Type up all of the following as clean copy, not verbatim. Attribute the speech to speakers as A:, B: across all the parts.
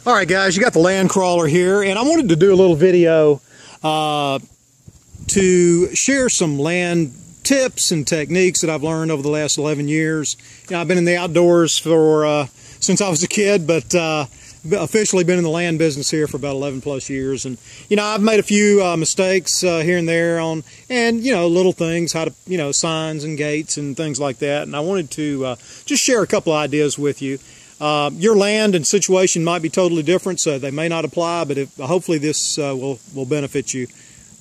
A: All right, guys, you got the LANDCRAWLER here, and I wanted to do a little video to share some land tips and techniques that I've learned over the last 11 years. You know, I've been in the outdoors for since I was a kid, but officially been in the land business here for about 11 plus years. And you know, I've made a few mistakes here and there on, and you know, little things, how to, you know, signs and gates and things like that. And I wanted to just share a couple of ideas with you. Your land and situation might be totally different, so they may not apply, but hopefully this will benefit you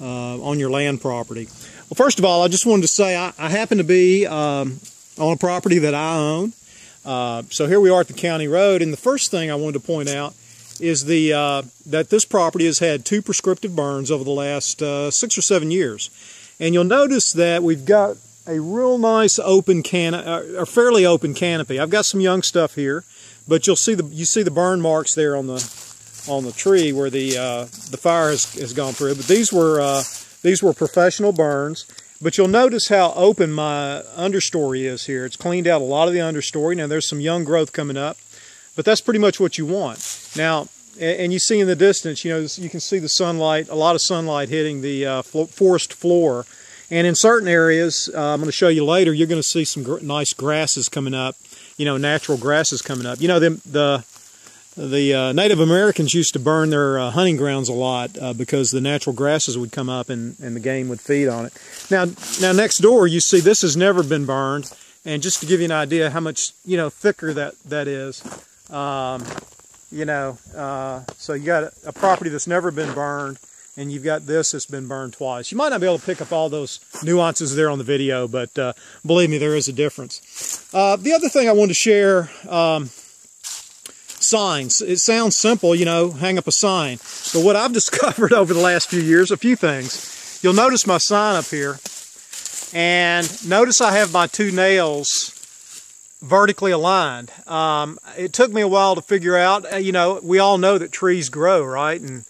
A: on your land property. Well, first of all, I just wanted to say I happen to be on a property that I own. So here we are at the county road, and the first thing I wanted to point out is that this property has had 2 prescriptive burns over the last 6 or 7 years. And you'll notice that we've got a real nice open or fairly open canopy. I've got some young stuff here, but you see the burn marks there on the tree where the fire has gone through. But these were professional burns. But you'll notice how open my understory is here. It's cleaned out a lot of the understory. Now there's some young growth coming up, but that's pretty much what you want. Now, and you see in the distance, you know, you can see the sunlight, a lot of sunlight hitting the forest floor. And in certain areas, I'm going to show you later, you're going to see some nice grasses coming up, you know, natural grasses coming up. You know, the Native Americans used to burn their hunting grounds a lot because the natural grasses would come up and the game would feed on it. Now next door, you see this has never been burned, and just to give you an idea how much, you know, thicker that is, you know, so you got a property that's never been burned, and you've got this that's been burned twice. You might not be able to pick up all those nuances there on the video, but believe me, there is a difference. The other thing I wanted to share, signs. It sounds simple, you know, hang up a sign. But what I've discovered over the last few years, a few things. You'll notice my sign up here. And notice I have my 2 nails vertically aligned. It took me a while to figure out, you know, we all know that trees grow, right? And,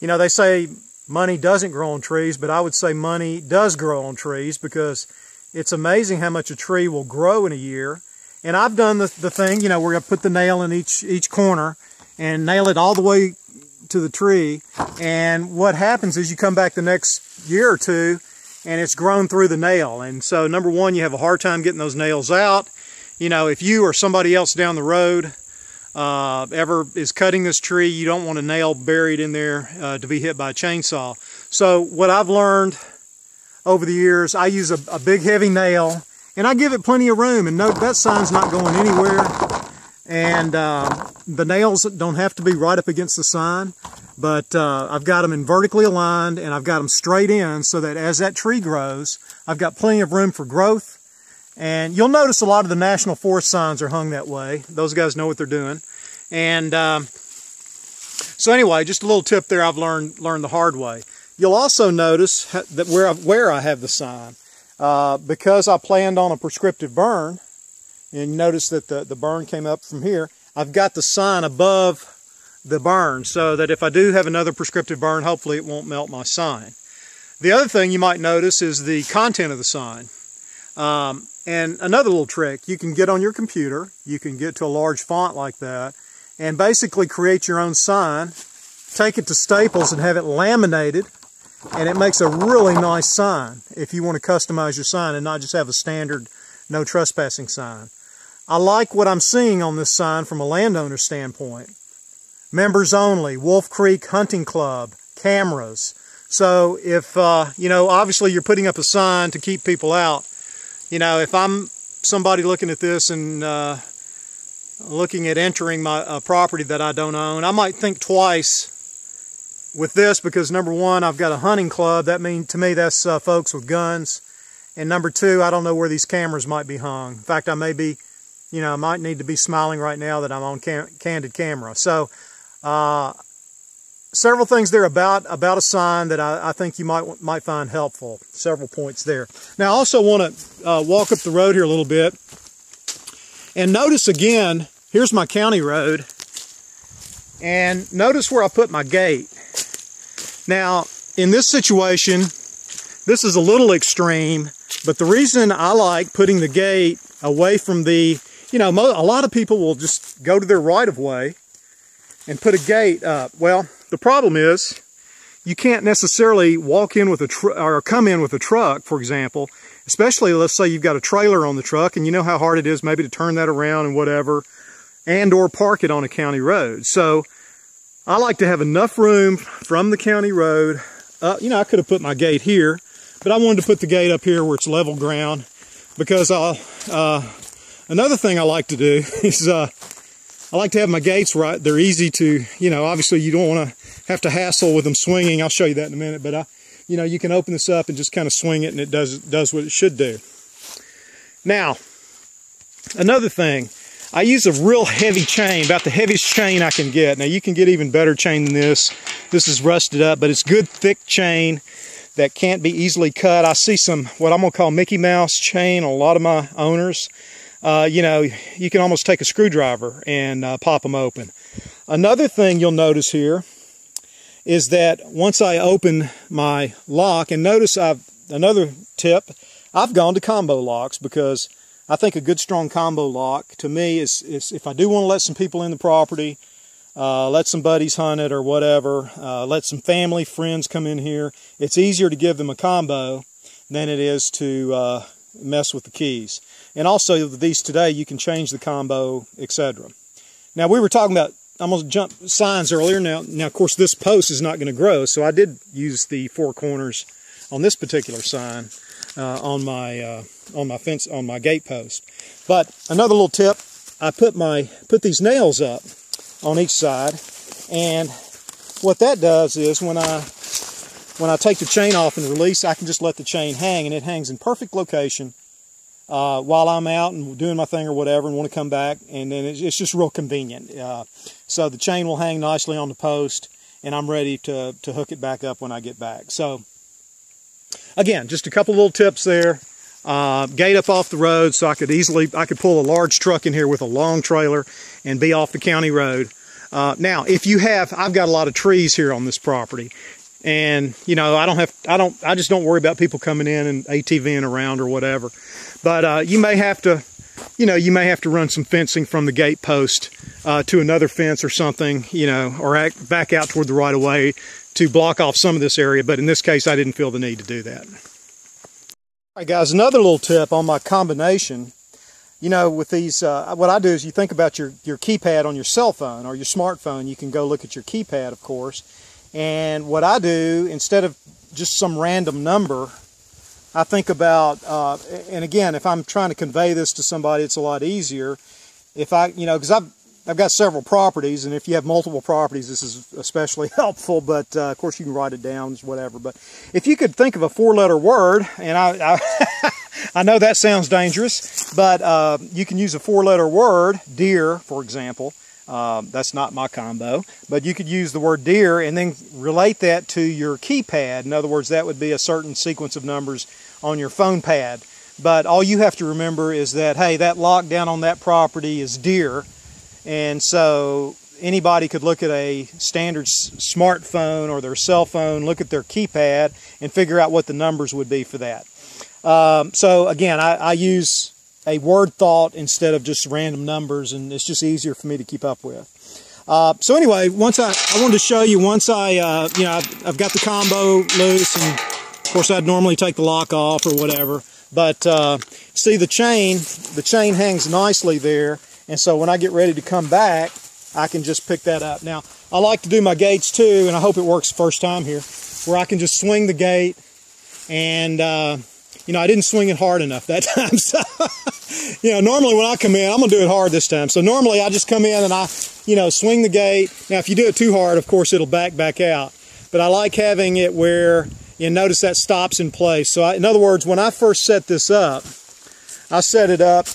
A: you know, they say money doesn't grow on trees, but I would say money does grow on trees, because it's amazing how much a tree will grow in a year. And I've done the thing, you know, where I put the nail in each corner and nail it all the way to the tree. And what happens is you come back the next year or two and it's grown through the nail. And so, number one, you have a hard time getting those nails out. You know, if you or somebody else down the road ever is cutting this tree, you don't want a nail buried in there to be hit by a chainsaw. So what I've learned over the years, I use a big heavy nail, and I give it plenty of room, and note that sign's not going anywhere. And the nails don't have to be right up against the sign, but I've got them in vertically aligned, and I've got them straight in so that as that tree grows, I've got plenty of room for growth. And you'll notice a lot of the National Forest signs are hung that way. Those guys know what they're doing. And so anyway, just a little tip there I've learned the hard way. You'll also notice that where I have the sign. Because I planned on a prescriptive burn, and you notice that the burn came up from here, I've got the sign above the burn so that if I do have another prescriptive burn, hopefully it won't melt my sign. The other thing you might notice is the content of the sign. And another little trick, you can get on your computer, you can get to a large font like that, and basically create your own sign, take it to Staples and have it laminated, and it makes a really nice sign if you want to customize your sign and not just have a standard no trespassing sign. I like what I'm seeing on this sign from a landowner standpoint. Members only, Wolf Creek Hunting Club, cameras. So if, you know, obviously you're putting up a sign to keep people out. You know, if I'm somebody looking at this and looking at entering my property that I don't own, I might think twice with this, because number one, I've got a hunting club. That means to me that's folks with guns. And number two, I don't know where these cameras might be hung. In fact, I may be, you know, I might need to be smiling right now that I'm on candid camera. So several things there about a sign that I think you might find helpful. Several points there. Now I also want to walk up the road here a little bit and notice again, here's my county road, and notice where I put my gate. Now, in this situation, this is a little extreme, but the reason I like putting the gate away from the, you know, a lot of people will just go to their right-of-way and put a gate up. Well, the problem is you can't necessarily walk in with or come in with a truck, for example, especially let's say you've got a trailer on the truck and you know how hard it is maybe to turn that around and whatever, and or park it on a county road. So I like to have enough room from the county road. You know, I could have put my gate here, but I wanted to put the gate up here where it's level ground, because another thing I like to do is I like to have my gates right. They're easy to, you know, obviously you don't want to have to hassle with them swinging. I'll show you that in a minute, but you know, you can open this up and just kind of swing it and it does what it should do. Now, another thing, I use a real heavy chain, about the heaviest chain I can get. Now you can get even better chain than this. This is rusted up, but it's good thick chain that can't be easily cut. I see some, what I'm gonna call Mickey Mouse chain on a lot of my owners. You know, you can almost take a screwdriver and pop them open. Another thing you'll notice here is that once I open my lock, and notice another tip, I've gone to combo locks, because I think a good strong combo lock to me is if I do want to let some people in the property, let some buddies hunt it or whatever, let some family, friends come in here, it's easier to give them a combo than it is to mess with the keys. And also these today, you can change the combo, etc. Now we were talking about, I'm going to jump signs earlier. Now of course this post is not going to grow, so I did use the 4 corners on this particular sign on my fence, on my gate post. But another little tip, I put these nails up on each side, and what that does is when I take the chain off and release, I can just let the chain hang, and it hangs in perfect location while I'm out and doing my thing or whatever and want to come back, and then it's just real convenient. So the chain will hang nicely on the post, and I'm ready to hook it back up when I get back. So again, just a couple little tips there. Gate up off the road, so I could pull a large truck in here with a long trailer and be off the county road. Now, if you I've got a lot of trees here on this property, and you know, I just don't worry about people coming in and ATVing around or whatever. But you may have to, you know, run some fencing from the gate post to another fence or something, you know, or back out toward the right of way to block off some of this area. But in this case, I didn't feel the need to do that. All right, guys, another little tip on my combination. You know, with these, what I do is you think about your keypad on your cell phone or your smartphone. You can go look at your keypad, of course. And what I do, instead of just some random number, I think about, and again, if I'm trying to convey this to somebody, it's a lot easier. If you know, because I've got several properties, and if you have multiple properties, this is especially helpful, but of course you can write it down, whatever. But if you could think of a 4-letter word, and I know that sounds dangerous, but you can use a 4-letter word, deer, for example. That's not my combo, but you could use the word deer and then relate that to your keypad. In other words, that would be a certain sequence of numbers on your phone pad. But all you have to remember is that, hey, that lock down on that property is deer. And so anybody could look at a standard smartphone or their cell phone, look at their keypad, and figure out what the numbers would be for that. So again, I use a word thought instead of just random numbers, and it's just easier for me to keep up with. So anyway, once I wanted to show you, once you know, I've got the combo loose, and of course I'd normally take the lock off or whatever, but see the chain hangs nicely there, and so when I get ready to come back, I can just pick that up. Now, I like to do my gates too, and I hope it works the first time here, where I can just swing the gate, and you know, I didn't swing it hard enough that time. So, you know, normally when I come in, I'm going to do it hard this time. So normally I just come in and I, you know, swing the gate. Now, if you do it too hard, of course, it'll back out. But I like having it where, you notice that stops in place. So in other words, when I first set this up, I set it up,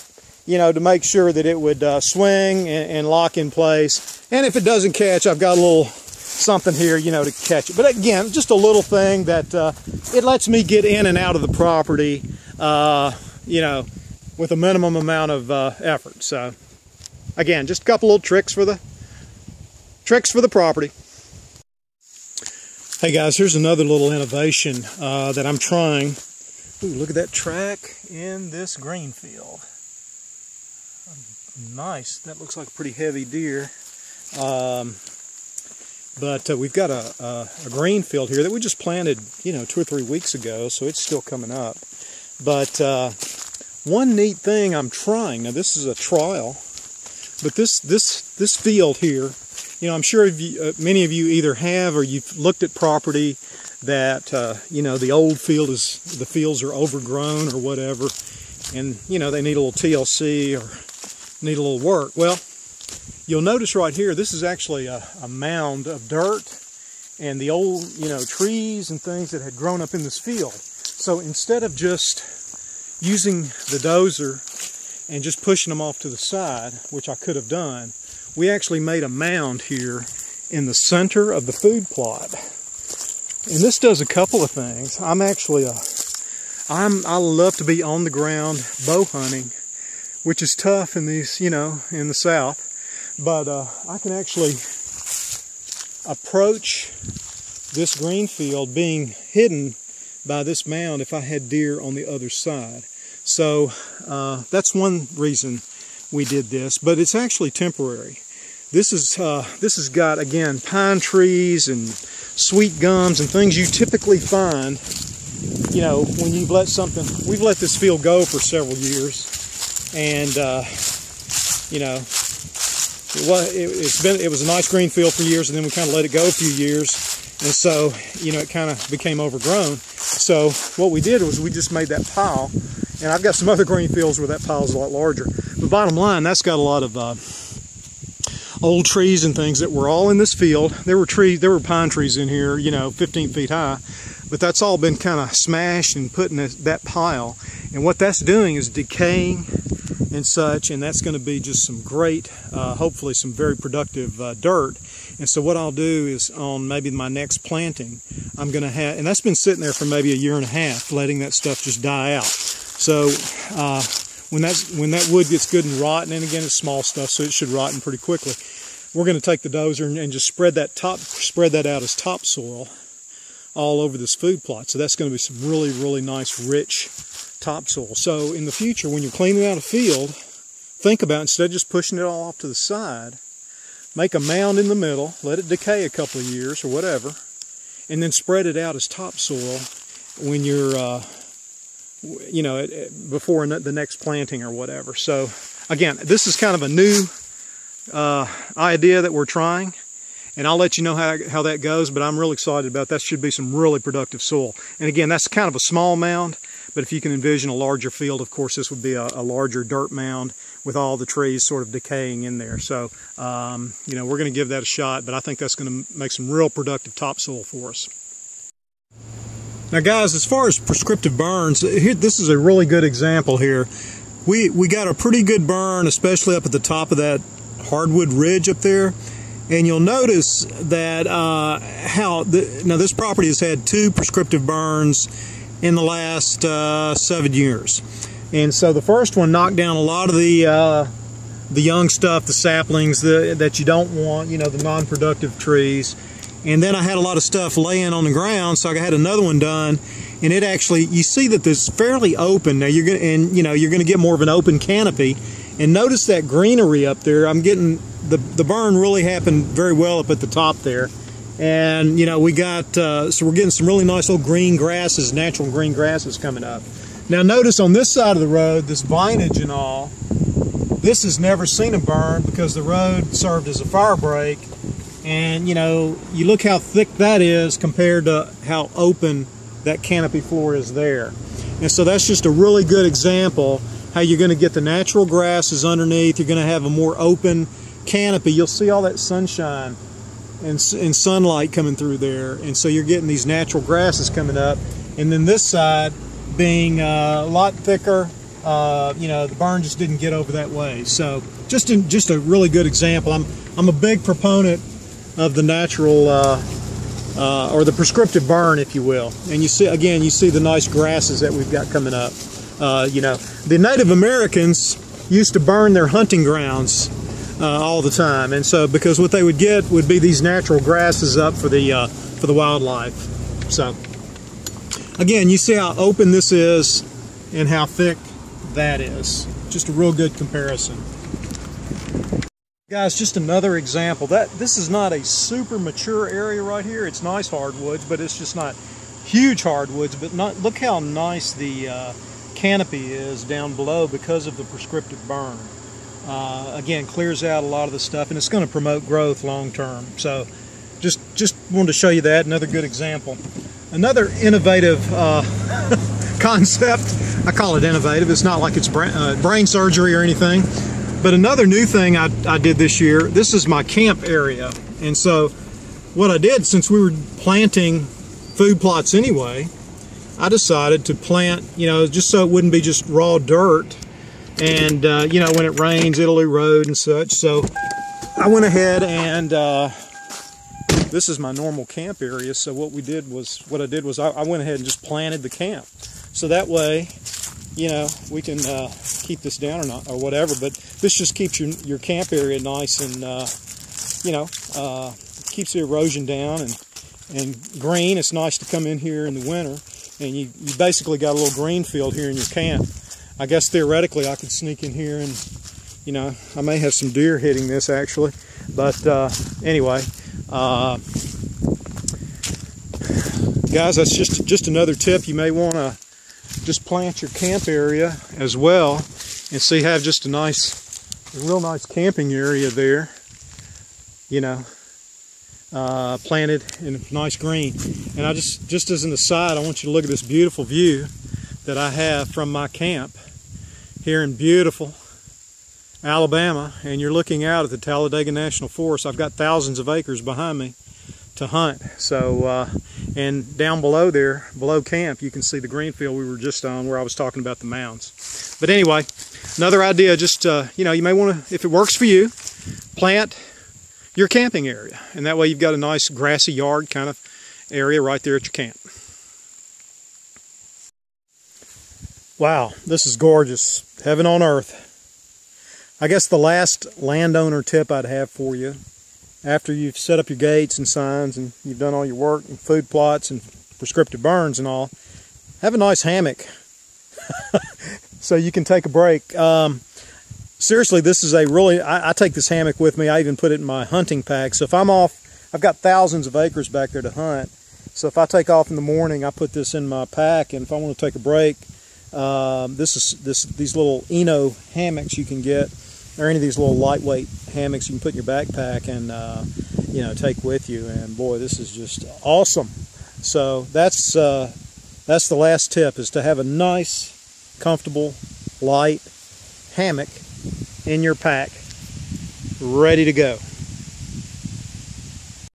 A: you know, to make sure that it would swing and lock in place. And if it doesn't catch, I've got a little something here, you know, to catch it. But again, just a little thing that it lets me get in and out of the property, you know, with a minimum amount of effort. So again, just a couple little tricks for the property. Hey guys, here's another little innovation that I'm trying. Ooh, look at that track in this green field. Nice. That looks like a pretty heavy deer. But we've got a grain field here that we just planted, 2 or 3 weeks ago, so it's still coming up. But one neat thing I'm trying, now this is a trial, but this field here, I'm sure many of you either have or you've looked at property that, the old the fields are overgrown or whatever, and, they need a little TLC or need a little work. Well, you'll notice right here, this is actually a mound of dirt and the old, trees and things that had grown up in this field. So instead of just using the dozer and just pushing them off to the side, which I could have done, we actually made a mound here in the center of the food plot. And this does a couple of things. I love to be on the ground bow hunting, which is tough in these, in the South. But I can actually approach this green field being hidden by this mound if I had deer on the other side. So that's one reason we did this, but it's actually temporary. This has got, again, pine trees and sweet gums and things you typically find, when you've we've let this field go for several years, and it was a nice green field for years, and then we kind of let it go a few years, and so it kind of became overgrown. So what we did was we just made that pile, and I've got some other green fields where that pile is a lot larger. The bottom line, that's got a lot of old trees and things that were all in this field. There were pine trees in here, 15 feet high, but that's all been kind of smashed and put in that pile. And what that's doing is decaying and such, and that's going to be just some great, hopefully some very productive dirt. And so what I'll do is on maybe my next planting, I'm going to have, and that's been sitting there for maybe a year and a half, letting that stuff just die out. So when that wood gets good and rotten, and again it's small stuff, so it should rotten pretty quickly, we're going to take the dozer and just spread that out as topsoil all over this food plot. So that's going to be some really, really nice, rich topsoil. So in the future, when you're cleaning out a field, think about, instead of just pushing it all off to the side, make a mound in the middle, let it decay a couple of years or whatever, and then spread it out as topsoil when you're, before the next planting or whatever. So again, this is kind of a new idea that we're trying, and I'll let you know how that goes, but I'm really excited about that. Should be some really productive soil. And again, that's kind of a small mound, but if you can envision a larger field, of course this would be a larger dirt mound with all the trees sort of decaying in there. So we're going to give that a shot, but I think that's going to make some real productive topsoil for us. Now guys, as far as prescriptive burns, this is a really good example here. We got a pretty good burn, especially up at the top of that hardwood ridge up there, and you'll notice that now this property has had 2 prescriptive burns in the last 7 years, and so the first one knocked down a lot of the young stuff, the saplings that you don't want, the non-productive trees. And then I had a lot of stuff laying on the ground, so I had another one done, and it actually, you see that this is fairly open. Now you're going to get more of an open canopy. And notice that greenery up there. I'm getting the burn really happened very well up at the top there, and we got so we're getting some really nice old green grasses, natural green grasses coming up. Now notice on this side of the road, this vinage and all, this has never seen a burn because the road served as a fire break. And you look how thick that is compared to how open that canopy floor is there. And so that's just a really good example how you're going to get the natural grasses underneath. You're going to have a more open canopy. You'll see all that sunshine and sunlight coming through there. And so you're getting these natural grasses coming up. And then this side being a lot thicker, the burn just didn't get over that way. So just a really good example. I'm a big proponent of the natural or the prescriptive burn, if you will. And you see the nice grasses that we've got coming up. The Native Americans used to burn their hunting grounds all the time, and so because what they would get would be these natural grasses up for the wildlife. So again, you see how open this is and how thick that is. Just a real good comparison. Guys, just another example. This is not a super mature area right here. It's nice hardwoods, but it's just not huge hardwoods. But look how nice the canopy is down below because of the prescriptive burn. Again, clears out a lot of the stuff, and it's going to promote growth long term. So just wanted to show you that. Another good example. Another innovative concept. I call it innovative. It's not like it's brain surgery or anything. But another new thing I did this year, this is my camp area. And so what I did, since we were planting food plots anyway, I decided to plant, just so it wouldn't be just raw dirt. And, when it rains, it'll erode and such. So I went ahead and this is my normal camp area. So what I did was I went ahead and just planted the camp. So that way, we can keep this down or whatever, but this just keeps your camp area nice and, keeps the erosion down and green. It's nice to come in here in the winter, and you basically got a little green field here in your camp. I guess theoretically I could sneak in here and, I may have some deer hitting this actually, but anyway, guys, that's just another tip. You may want to just plant your camp area as well, and so you have just a real nice camping area there, planted in nice green. And I just as an aside, I want you to look at this beautiful view that I have from my camp here in beautiful Alabama, and you're looking out at the Talladega National Forest. I've got thousands of acres behind me to hunt. So and down below there, below camp, you can see the green field we were just on where I was talking about the mounds. But anyway, another idea, just you may want to, if it works for you, plant your camping area, and that way you've got a nice grassy yard kind of area right there at your camp. Wow, this is gorgeous. Heaven on earth. I guess the last landowner tip I'd have for you, after you've set up your gates and signs and you've done all your work and food plots and prescriptive burns and all, have a nice hammock so you can take a break. Seriously, this is I take this hammock with me. I even put it in my hunting pack. So if I'm off, I've got thousands of acres back there to hunt. So if I take off in the morning, I put this in my pack, and if I want to take a break, these little Eno hammocks you can get, or any of these little lightweight hammocks you can put in your backpack and take with you. And boy, this is just awesome. So that's the last tip, is to have a nice, comfortable, light hammock in your pack, ready to go.